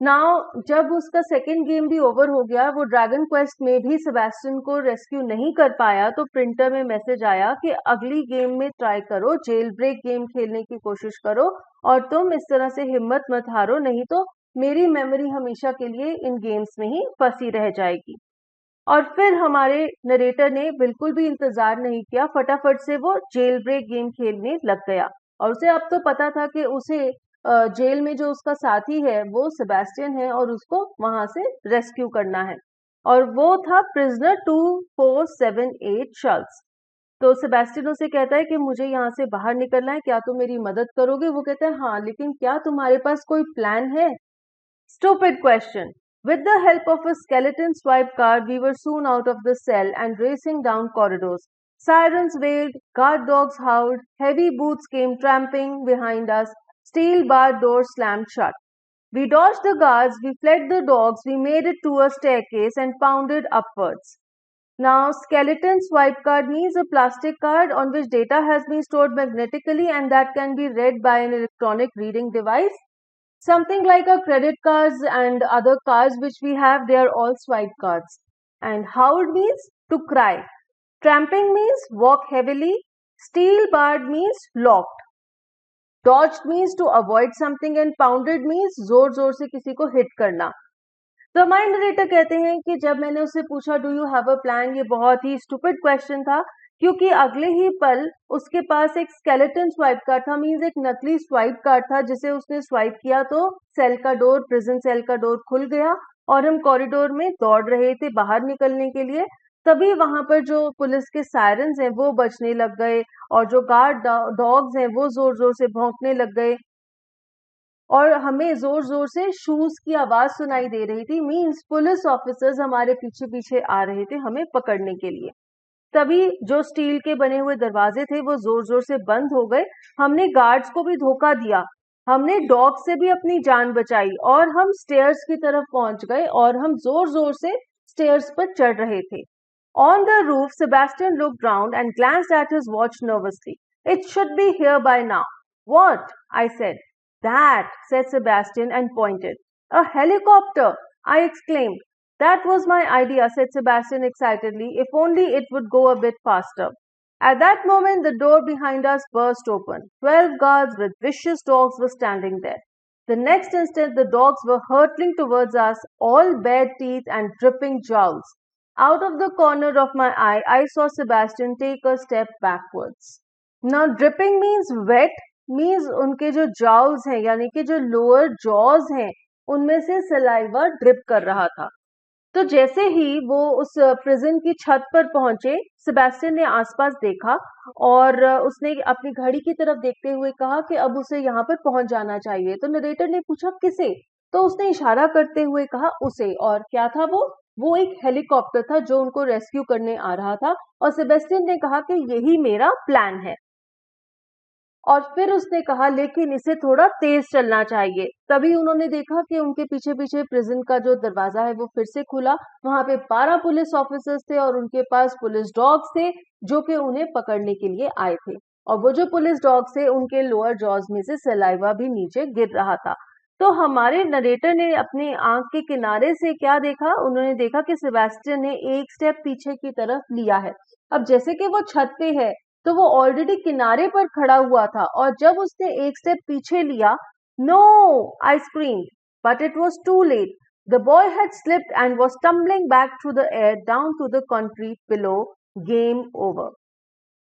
Now जब उसका second game भी over हो गया, वो dragon quest में भी Sebastian को rescue नहीं कर पाया, तो प्रिंटर में मैसेज आया कि अगली गेम में ट्राई करो, जेल ब्रेक गेम खेलने की कोशिश करो और तुम इस तरह से हिम्मत मत हारो, नहीं तो मेरी मेमोरी हमेशा के लिए इन गेम्स में ही फंसी रह जाएगी। और फिर हमारे नरेटर ने बिल्कुल भी इंतजार नहीं किया, फटाफट से वो जेल ब्रेक गेम खेलने लग गया। और उसे अब तो पता था कि उसे जेल में जो उसका साथी है वो सेबेस्टियन है और उसको वहां से रेस्क्यू करना है, और वो था प्रिजनर 2478 शल्ट्स। तो सेबेस्टियन उसे कहता है कि मुझे यहाँ से बाहर निकलना है, क्या तुम मेरी मदद करोगे? वो कहता है हाँ, लेकिन क्या तुम्हारे पास कोई प्लान है? Stupid question. With the help of a skeleton swipe card, we were soon out of the cell and racing down corridors. Sirens wailed, guard dogs howled, heavy boots came tramping behind us, steel barred doors slammed shut. We dodged the guards, we fled the dogs, we made it to a staircase and pounded upwards. Now, skeleton swipe card means a plastic card on which data has been stored magnetically and that can be read by an electronic reading device. Something like our credit cards and other cards which we have, they are all swipe cards. And howled means to cry. Tramping means walk heavily. Steel barred means locked. Dodged means to avoid something and pounded means जोर जोर से किसी को hit करना। तो हमारे narrator कहते हैं कि जब मैंने उससे पूछा do you have a plan, ये बहुत ही स्टूपिड क्वेश्चन था, क्योंकि अगले ही पल उसके पास एक स्केलेटन स्वाइप कार्ड था, मींस एक नकली स्वाइप कार्ड था जिसे उसने स्वाइप किया तो सेल का डोर, प्रिजन सेल का डोर खुल गया और हम कॉरिडोर में दौड़ रहे थे बाहर निकलने के लिए। तभी वहां पर जो पुलिस के सायरन्स हैं वो बजने लग गए और जो गार्ड डॉग्स हैं वो जोर जोर से भौंकने लग गए और हमें जोर जोर से शूज की आवाज सुनाई दे रही थी, मींस पुलिस ऑफिसर्स हमारे पीछे पीछे आ रहे थे हमें पकड़ने के लिए। तभी जो स्टील के बने हुए दरवाजे थे वो जोर जोर से बंद हो गए। हमने गार्ड्स को भी धोखा दिया, हमने डॉग से भी अपनी जान बचाई और हम स्टेयर्स की तरफ पहुंच गए और हम जोर जोर से स्टेयर्स पर चढ़ रहे थे। On the roof, Sebastian looked round and glanced at his watch nervously. It should be here by now. What? I said. That, said Sebastian and pointed. A helicopter, I exclaimed. That was my idea, said Sebastian excitedly, if only it would go a bit faster. At that moment, the door behind us burst open. 12 guards with vicious dogs were standing there. The next instant, the dogs were hurtling towards us, all bare teeth and dripping jowls. Out of the corner of my eye, I saw Sebastian take a step backwards. Now, dripping means wet, means उनके जो jaws हैं, यानी कि जो lower jaws हैं, उनमें से saliva drip कर रहा था। तो जैसे ही वो उस प्रिजन की छत पर पहुंचे, सेबेस्टियन ने आसपास देखा और उसने अपनी घड़ी की तरफ देखते हुए कहा कि अब उसे यहाँ पर पहुंच जाना चाहिए। तो नरेटर ने पूछा किसे? तो उसने इशारा करते हुए कहा उसे। और क्या था वो एक हेलीकॉप्टर था जो उनको रेस्क्यू करने आ रहा था। और सेबेस्टियन ने कहा कि यही मेरा प्लान है। और फिर उसने कहा लेकिन इसे थोड़ा तेज चलना चाहिए। तभी उन्होंने देखा कि उनके पीछे पीछे प्रिजन का जो दरवाजा है वो फिर से खुला। वहां पे 12 पुलिस ऑफिसर्स थे और उनके पास पुलिस डॉग्स थे जो कि उन्हें पकड़ने के लिए आए थे। और वो जो पुलिस डॉग्स थे उनके लोअर जॉज में से सलाइवा भी नीचे गिर रहा था। तो हमारे नरेटर ने अपनी आंख के किनारे से क्या देखा? उन्होंने देखा कि सेबेस्टियन ने एक स्टेप पीछे की तरफ लिया है। अब जैसे कि वो छत पे है तो वो ऑलरेडी किनारे पर खड़ा हुआ था और जब उसने एक स्टेप पीछे लिया, no, I screamed, but it was too late. The boy had slipped and was tumbling back through the air down to the concrete below. Game over.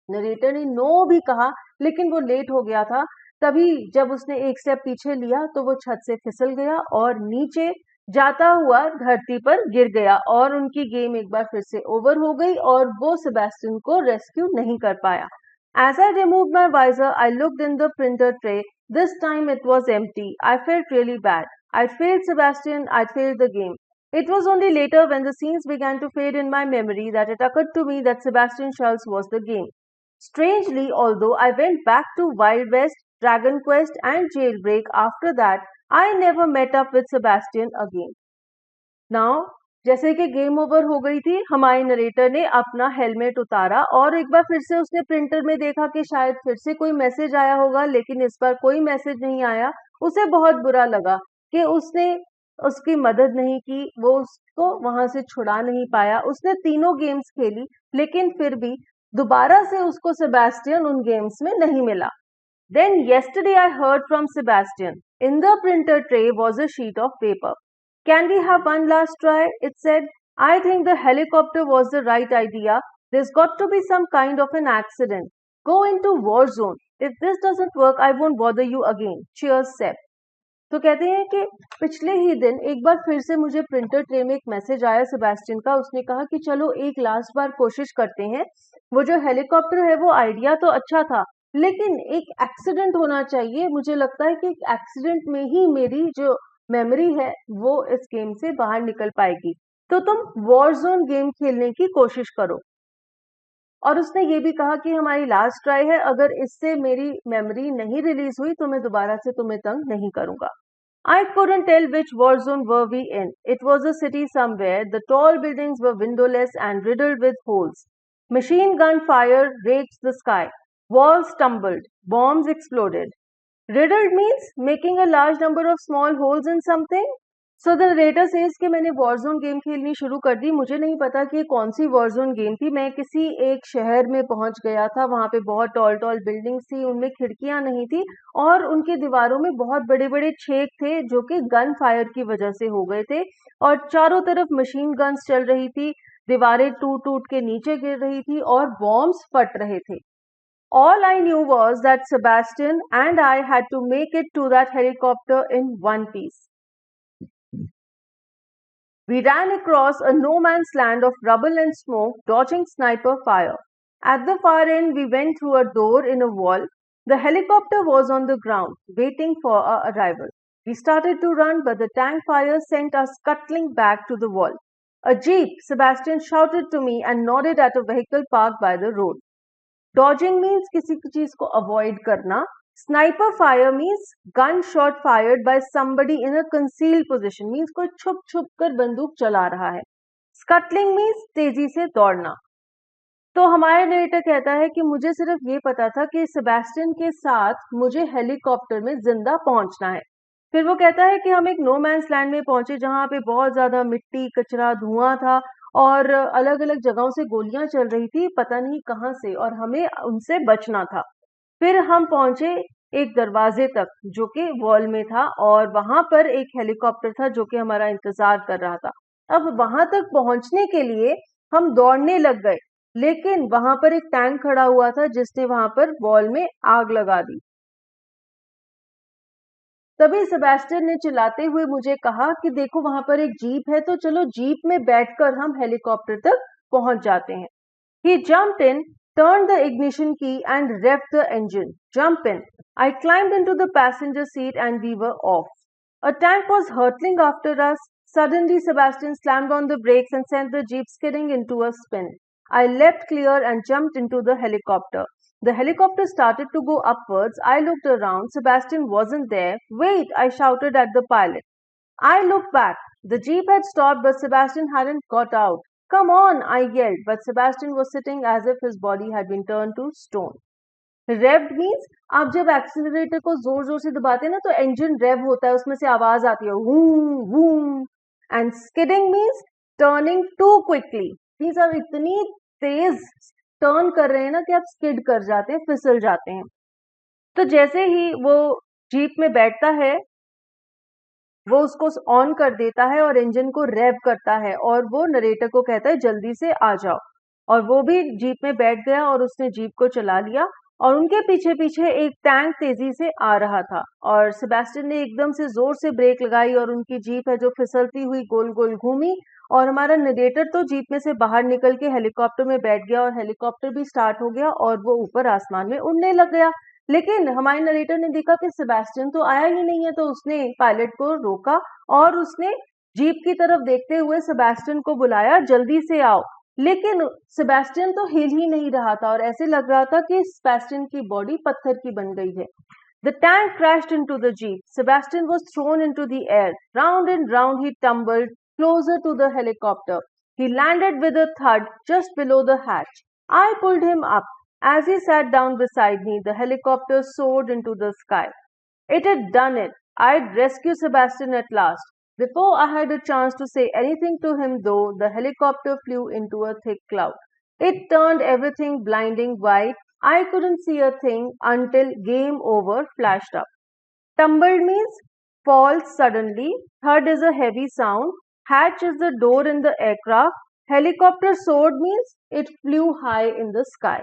Narrator ने नो भी कहा लेकिन वो लेट हो गया था। तभी जब उसने एक स्टेप पीछे लिया तो वो छत से फिसल गया और नीचे जाता हुआ धरती पर गिर गया और उनकी गेम एक बार फिर से ओवर हो गई और वो सेबेस्टियन को रेस्क्यू नहीं कर पाया। As I removed my visor, I looked in the printer tray. This time it was empty. I felt really bad. I'd failed Sebastian, I'd failed the game. It was only later when the scenes began to fade in my memory that it occurred to me that Sebastian Schultz was the game. Strangely, although I went back to Wild West, Dragon Quest and Jailbreak after that, I never met up with Sebastian again. Now, जैसे कि game over हो गई थी, हमारे narrator ने अपना helmet उतारा और एक बार फिर से उसने प्रिंटर में देखा कि शायद फिर से कोई मैसेज आया होगा, लेकिन इस बार कोई मैसेज नहीं आया। उसे बहुत बुरा लगा कि उसने उसकी मदद नहीं की, वो उसको वहां से छुड़ा नहीं पाया। उसने तीनों गेम्स खेली लेकिन फिर भी दोबारा से उसको सेबेस्टियन उन गेम्स में नहीं मिला। Then yesterday I heard from Sebastian. In the printer tray was a sheet of paper. Can we have one last try? It said. I think the helicopter was the right idea. There's got to be some kind of an accident. Go into war zone. If this doesn't work, I won't bother you again. Cheers, Seb. तो कहते हैं कि पिछले ही दिन एक बार फिर से मुझे प्रिंटर ट्रे में एक मैसेज आया सेबेस्टियन का। उसने कहा कि चलो एक लास्ट बार कोशिश करते हैं। वो जो हेलीकॉप्टर है वो आइडिया तो अच्छा था लेकिन एक एक्सीडेंट होना चाहिए। मुझे लगता है कि एक्सीडेंट में ही मेरी जो मेमोरी है वो इस गेम से बाहर निकल पाएगी। तो तुम वॉर जोन गेम खेलने की कोशिश करो। और उसने ये भी कहा कि हमारी लास्ट ट्राई है, अगर इससे मेरी मेमोरी नहीं रिलीज हुई तो मैं दोबारा से तुम्हें तंग नहीं करूंगा। I couldn't tell which war zone were we in. It was a city somewhere. The tall buildings were windowless and riddled with holes. Machine gun fire raked the sky. Walls tumbled. Bombs exploded. Riddled means making a large number of small holes in something. So the narrator says कि मैंने Warzone game खेलनी शुरू कर दी। मुझे नहीं पता कि कौन सी वॉरजोन गेम थी। मैं किसी एक शहर में पहुंच गया था, वहां पे बहुत टॉल टॉल बिल्डिंग्स थी, उनमें खिड़कियां नहीं थी और उनकी दीवारों में बहुत बड़े बड़े छेद थे जो कि गन फायर की वजह से हो गए थे और चारों तरफ मशीन गन्स चल रही थी, दीवारें टूट टूट के नीचे गिर रही थी और बॉम्ब्स फट रहे थे। All I knew was that Sebastian and I had to make it to that helicopter in one piece. We ran across a no man's land of rubble and smoke, dodging sniper fire. At the far end, we went through a door in a wall. The helicopter was on the ground, waiting for our arrival. We started to run, but the tank fire sent us scuttling back to the wall. A jeep, Sebastian shouted to me and nodded at a vehicle parked by the road. Dodging means किसी चीज को avoid करना. Sniper fire means gun shot fired by somebody in a concealed position, means कोई छुप छुप कर बंदूक चला रहा है. Scuttling means तेजी से दौड़ना. तो हमारा नरेटर कहता है कि मुझे सिर्फ ये पता था कि सेबेस्टियन के साथ मुझे हेलीकॉप्टर में जिंदा पहुंचना है. फिर वो कहता है कि हम एक नो मैंस लैंड में पहुंचे जहां पे बहुत ज्यादा मिट्टी, कचरा, धुआं था और अलग अलग जगहों से गोलियां चल रही थी, पता नहीं कहां से, और हमें उनसे बचना था. फिर हम पहुंचे एक दरवाजे तक जो कि वॉल में था और वहां पर एक हेलीकॉप्टर था जो कि हमारा इंतजार कर रहा था. अब वहां तक पहुंचने के लिए हम दौड़ने लग गए, लेकिन वहां पर एक टैंक खड़ा हुआ था जिसने वहां पर वॉल में आग लगा दी. तभी सेबेस्टियन ने चिल्लाते हुए मुझे कहा कि देखो वहां पर एक जीप है, तो चलो जीप में बैठकर हम हेलीकॉप्टर तक पहुंच जाते हैं. He jumped in, turned the ignition key and revved the engine. Jump in. I climbed into the passenger seat and we were off. A tank was hurtling after us. Suddenly Sebastian slammed on the brakes and sent the jeep skidding into a spin. I leapt clear and jumped into the helicopter. The helicopter started to go upwards. I looked around. Sebastian wasn't there. Wait, I shouted at the pilot. I looked back. The jeep had stopped, but Sebastian hadn't got out. Come on, I yelled, but Sebastian was sitting as if his body had been turned to stone. Revved means आप जब accelerator को जोर जोर से दबाते हैं ना तो इंजन रेव होता है, उसमें से आवाज आती है vroom vroom. And skidding means turning too quickly, means आप इतनी तेज टर्न कर रहे हैं ना कि आप स्किड कर जाते हैं, फिसल जाते हैं. तो जैसे ही वो जीप में बैठता है वो उसको ऑन कर देता है और इंजन को रेव करता है और वो नरेटर को कहता है जल्दी से आ जाओ. और वो भी जीप में बैठ गया और उसने जीप को चला लिया और उनके पीछे पीछे एक टैंक तेजी से आ रहा था और सेबेस्टियन ने एकदम से जोर से ब्रेक लगाई और उनकी जीप है जो फिसलती हुई गोल गोल घूमी और हमारा नरेटर तो जीप में से बाहर निकल के हेलीकॉप्टर में बैठ गया और हेलीकॉप्टर भी स्टार्ट हो गया और वो ऊपर आसमान में उड़ने लग गया. लेकिन हमारे नरेटर ने देखा कि सेबेस्टियन तो आया ही नहीं है, तो उसने पायलट को रोका और उसने जीप की तरफ देखते हुए सेबेस्टियन को बुलाया जल्दी से आओ. लेकिन सेबेस्टियन तो हिल ही नहीं रहा था और ऐसे लग रहा था कि सेबेस्टियन की बॉडी पत्थर की बन गई है. The tank crashed into the jeep. Sebastian was thrown into the air. Round and round he tumbled, closer to the helicopter. He landed with a thud just below the hatch. I pulled him up. As he sat down beside me, the helicopter soared into the sky. It had done it. I'd rescued Sebastian at last. Before I had a chance to say anything to him, though, the helicopter flew into a thick cloud. It turned everything blinding white. I couldn't see a thing until game over flashed up. Tumbled means fall suddenly. Thud is a heavy sound. Hatch is the door in the aircraft. Helicopter soared means it flew high in the sky.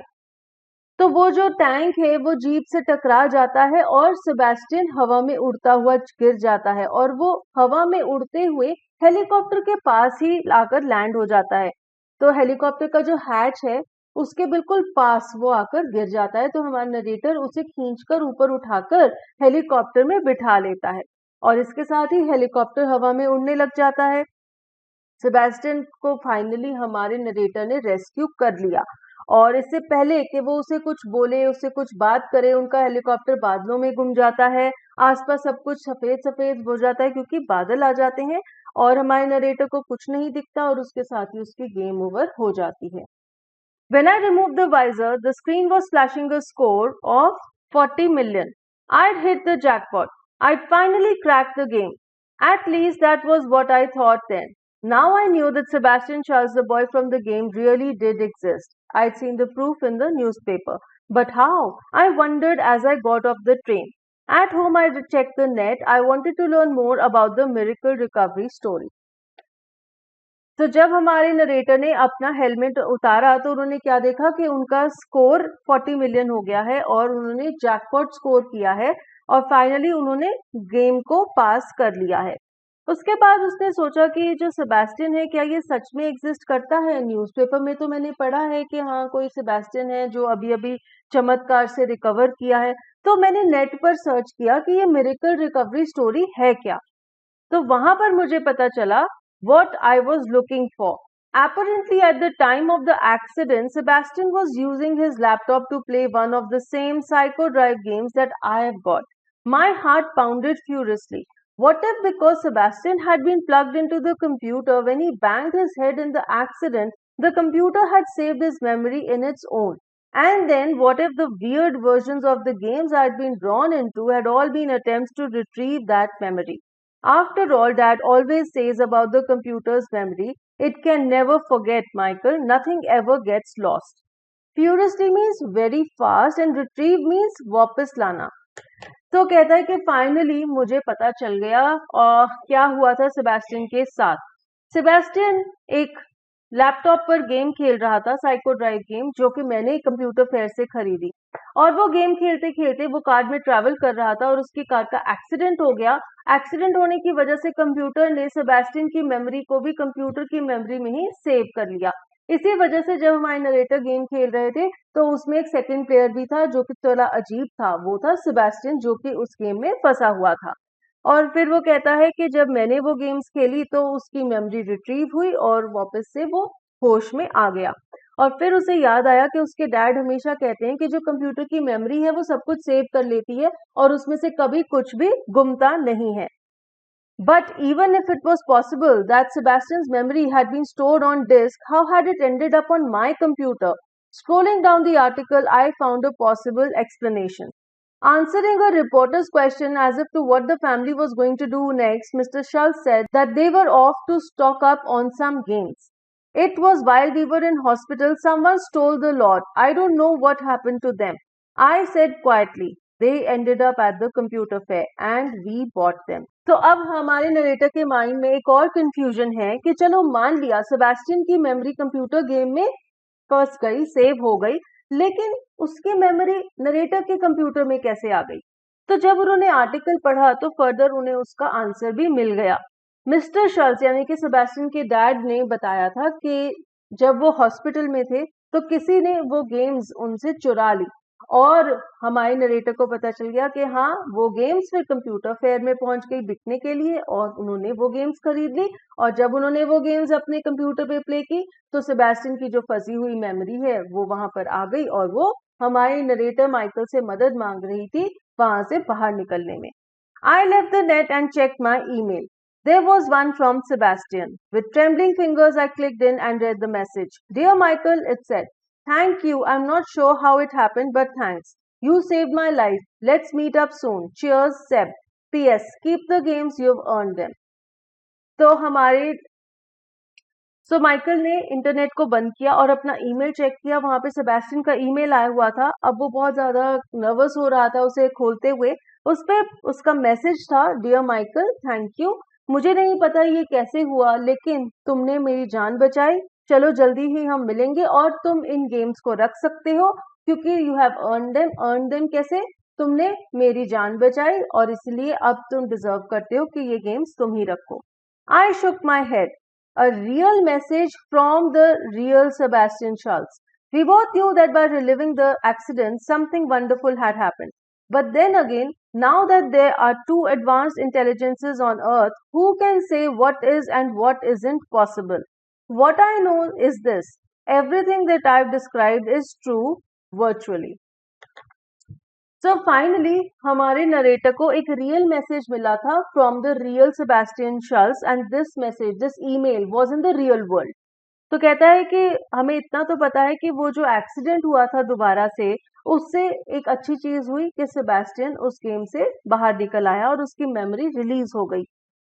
तो वो जो tank है वो jeep से टकरा जाता है और सेबेस्टियन हवा में उड़ता हुआ गिर जाता है और वो हवा में उड़ते हुए हेलीकॉप्टर के पास ही आकर लैंड हो जाता है. तो हेलीकॉप्टर का जो हैच है उसके बिल्कुल पास वो आकर गिर जाता है. तो हमारा नरेटर उसे खींचकर ऊपर उठाकर हेलीकॉप्टर में बिठा लेता है और इसके साथ ही हेलीकॉप्टर हवा में उड़ने लग जाता है. सेबेस्टियन को फाइनली हमारे नरेटर ने रेस्क्यू कर लिया और इससे पहले कि वो उसे कुछ बोले, उससे कुछ बात करे, उनका हेलीकॉप्टर बादलों में गुम जाता है. आसपास सब कुछ सफेद सफेद हो जाता है क्योंकि बादल आ जाते हैं और हमारे नरेटर को कुछ नहीं दिखता और उसके साथ ही उसकी गेम ओवर हो जाती है. When I removed the visor, the screen was flashing a score of 40 million. I'd hit the jackpot. I'd finally cracked the game. At least that was what I thought then. Now I knew that Sebastian Charles, the boy from the game, really did exist. I'd seen the proof in the newspaper. But how? I wondered as I got off the train. At home, I checked the net. I wanted to learn more about the miracle recovery story. तो जब हमारे narrator ने अपना helmet उतारा तो उन्होंने क्या देखा कि उनका स्कोर 40 मिलियन हो गया है और उन्होंने जैकपॉट स्कोर किया है और फाइनली उन्होंने गेम को पास कर लिया है. उसके बाद उसने सोचा कि जो सेबेस्टियन है क्या ये सच में एग्जिस्ट करता है. न्यूज़पेपर में तो मैंने पढ़ा है कि हाँ कोई सेबेस्टियन है जो अभी अभी चमत्कार से रिकवर किया है. तो मैंने नेट पर सर्च किया कि ये मिरेकल रिकवरी स्टोरी है क्या. तो वहां पर मुझे पता चला what I was looking for. Apparently, at the time of the accident, Sebastian was using his laptop to play one of the same Psycho Drive games that I have got. My heart pounded furiously. What if, because Sebastian had been plugged into the computer when he banged his head in the accident, the computer had saved his memory in its own? And then, what if the weird versions of the games I had been drawn into had all been attempts to retrieve that memory? After all, Dad always says about the computer's memory, it can never forget, Michael. Nothing ever gets lost. Furiously means very fast and retrieve means वापस लाना. तो कहता है कि finally मुझे पता चल गया और क्या हुआ था सेबेस्टियन के साथ. सेबेस्टियन एक लैपटॉप पर गेम खेल रहा था, साइको ड्राइव गेम, जो कि मैंने कंप्यूटर फेयर से खरीदी. और वो गेम खेलते खेलते वो कार में ट्रैवल कर रहा था और उसकी कार का एक्सीडेंट हो गया. एक्सीडेंट होने की वजह से कंप्यूटर ने सेबेस्टियन की मेमोरी को भी कंप्यूटर की मेमोरी में ही सेव कर लिया. इसी वजह से जब हमारे नरेटर गेम खेल रहे थे तो उसमें एक सेकंड प्लेयर भी था जो कि थोड़ा अजीब था. वो था सेबेस्टियन, जो कि उस गेम में फंसा हुआ था. और फिर वो कहता है कि जब मैंने वो गेम्स खेली तो उसकी मेमोरी रिट्रीव हुई और वापस से वो होश में आ गया. और फिर उसे याद आया कि उसके डैड हमेशा कहते हैं कि जो कंप्यूटर की मेमोरी है वो सब कुछ सेव कर लेती है और उसमें से कभी कुछ भी गुमता नहीं है. But even if it was possible that Sebastian's memory had been stored on disk, how had it ended up on my computer? Scrolling down the article, I found a possible explanation. Answering a reporter's question as if to what the family was going to do next, Mr. Schultz said that they were off to stock up on some games. It was while we were in hospital, someone stole the lot. I don't know what happened to them. I said quietly. They ended up at the computer fair and we bought them. तो अब हमारे narrator के mind में एक और confusion है कि चलो मान लिया सेबेस्टियन की मेमोरी कंप्यूटर गेम में फंस गई, सेव हो गई, लेकिन उसकी मेमोरी नरेटर के कंप्यूटर में कैसे आ गई? तो जब उन्होंने आर्टिकल पढ़ा तो फर्दर उन्हें उसका आंसर भी मिल गया. मिस्टर शल्स यानी कि सेबेस्टियन के डैड ने बताया था कि जब वो हॉस्पिटल में थे तो किसी ने वो गेम्स उनसे चुरा ली और हमारे नरेटर को पता चल गया कि हाँ, वो गेम्स फिर कंप्यूटर फेयर में पहुंच गई बिकने के लिए और उन्होंने वो गेम्स खरीद ली. और जब उन्होंने वो गेम्स अपने कंप्यूटर पे प्ले की तो सेबेस्टियन की जो फंसी हुई मेमोरी है वो वहां पर आ गई और वो हमारी नरेटर माइकल से मदद मांग रही थी वहां से बाहर निकलने में. I left the net and check my email. There was one from Sebastian. With trembling fingers, I clicked in and read the message. Dear Michael, it said, thank you. I'm not sure how it happened, but thanks. You saved my life. Let's meet up soon. Cheers, Seb. P.S. Keep the games, you've earned them. तो हमारे Michael ने internet को बंद किया और अपना email check किया. वहां पे सेबेस्टियन का ईमेल आया हुआ था. अब वो बहुत ज्यादा नर्वस हो रहा था उसे खोलते हुए. उस पे उसका मैसेज था, डियर माइकल, थैंक यू. मुझे नहीं पता ये कैसे हुआ, लेकिन तुमने मेरी जान बचाई. चलो जल्दी ही हम मिलेंगे और तुम इन गेम्स को रख सकते हो क्योंकि you have earn them. Earn them कैसे? तुमने मेरी जान बचाई और इसलिए अब तुम डिजर्व करते हो कि ये गेम्स तुम ही रखो. I shook my head. A real message from the real Sebastian Schultz. We both knew that by reliving the accident, something wonderful had happened. But then again, now that there are two advanced intelligences on Earth, who can say what is and what isn't possible? What I know is this. Everything that I've described is true virtually. So finally, हमारे narrator को एक real message मिला था from the real Sebastian Schulz and this message, this email was in the real world. तो कहता है कि हमें इतना तो पता है कि वो जो एक्सीडेंट हुआ था दोबारा से, उससे एक अच्छी चीज हुई कि सेबेस्टियन उस गेम से बाहर निकल आया और उसकी मेमोरी रिलीज हो गई.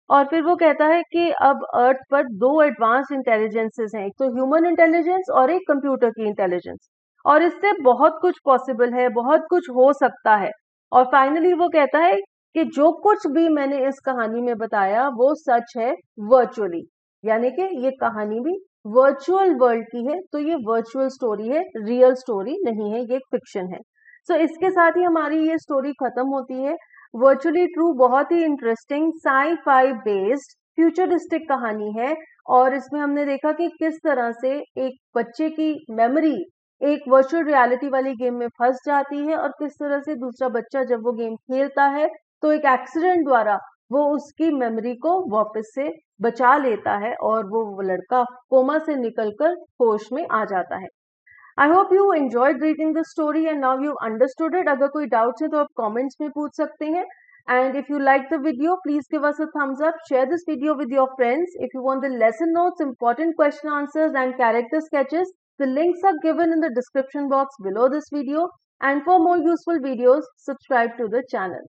और फिर वो कहता है कि अब अर्थ पर दो एडवांस इंटेलिजेंसेस हैं, एक तो ह्यूमन इंटेलिजेंस और एक कंप्यूटर की इंटेलिजेंस, और इससे बहुत कुछ पॉसिबल है, बहुत कुछ हो सकता है. और फाइनली वो कहता है कि जो कुछ भी मैंने इस कहानी में बताया वो सच है वर्चुअली, यानी कि ये कहानी भी वर्चुअल वर्ल्ड की है. तो ये वर्चुअल स्टोरी है, रियल स्टोरी नहीं है, ये एक फिक्शन है. सो इसके साथ ही हमारी ये स्टोरी खत्म होती है. वर्चुअली ट्रू बहुत ही इंटरेस्टिंग साई-फाई बेस्ड फ्यूचरिस्टिक कहानी है और इसमें हमने देखा कि किस तरह से एक बच्चे की मेमोरी एक वर्चुअल रियलिटी वाली गेम में फंस जाती है और किस तरह से दूसरा बच्चा जब वो गेम खेलता है तो एक एक्सीडेंट द्वारा वो उसकी मेमोरी को वापस से बचा लेता है और वो लड़का कोमा से निकलकर होश में आ जाता है। I hope you enjoyed reading the story and now you understood it. अगर कोई डाउट्स है तो आप कमेंट्स में पूछ सकते हैं। And if you like the video, please give us a thumbs up. Share this video with your friends. If you want the lesson notes, important question answers and character sketches, the links are given in the description box below this video. And for more useful videos, subscribe to the channel.